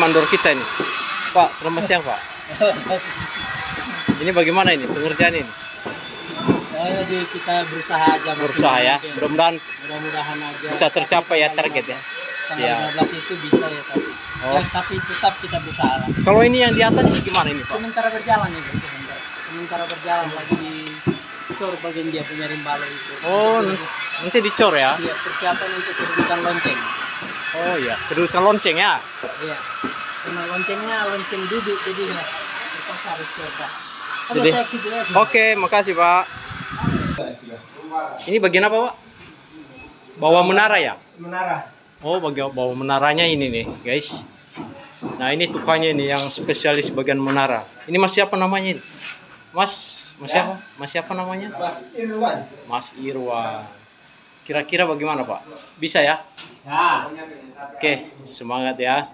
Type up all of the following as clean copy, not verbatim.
mandor kita ini. Pak, selamat siang Pak. Ini bagaimana ini pengerjaan ini? Jadi kita berusaha aja. Berusaha ya. Mudah-mudahan aja. Bisa tercapai ya target ya. Tanggal 15 itu bisa ya tapi. Oh. Ya, tapi tetap kita berusaha lah. Kalau ini yang di atas ini gimana ini Pak? Sementara berjalan ya, sementara berjalan lagi di cor bagian dia punya rimbalo itu. Oh, nanti dicor ya? Iya, persiapan untuk kedudukan lonceng. Oh iya, kedudukan lonceng ya? Iya. Karena loncengnya lonceng duduk jadinya. Terpaksa harus coba. Jadi, oke, makasih Pak. Ini bagian apa Pak? Bawah menara ya? Menara. Oh, bagian bawah menaranya ini nih guys. Nah ini tukangnya ini yang spesialis bagian menara. Ini Mas siapa namanya ini? Mas siapa? Mas siapa namanya? Mas Irwan. Mas Irwan. Kira-kira bagaimana Pak? Bisa ya? Bisa. Oke, semangat ya.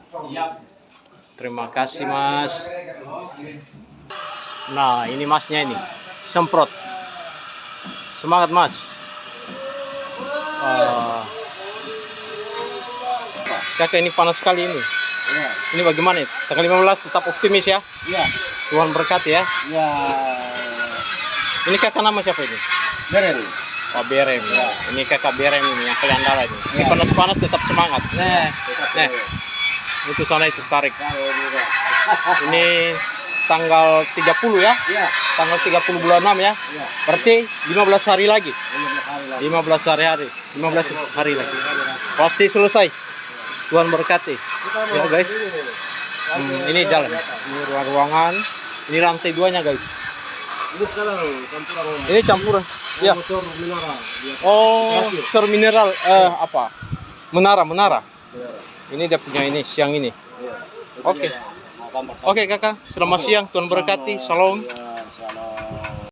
Terima kasih Mas. Nah ini Masnya ini semprot. Semangat Mas. Kakak ini panas sekali ini. Iya. Ini bagaimana? Tanggal 15 tetap optimis ya? Iya. Tuhan berkati ya. Iya. Ini kakak nama siapa ini? Berem. Oh Berem. Ya. Ini kakak Berem ini yang kalian andala ini. Ini panas-panas tetap semangat. Nah, itu sana itu tarik. Ini tanggal 30 ya? Iya. Tanggal 30 bulan 6 ya? Iya. Berarti 15 hari lagi. 15 hari lagi. 15 hari lagi. Pasti selesai. Tuhan berkati. Ya guys. Ini jalan. Ini ruangan. Ini lantai 2-nya guys. Ini sekarang campuran. Ini campuran. Ya. Motor mineral. Oh, motor mineral apa? Menara. Ini dia punya ini siang ini. Oke. Oke kakak, selamat siang. Tuhan berkati. Salam.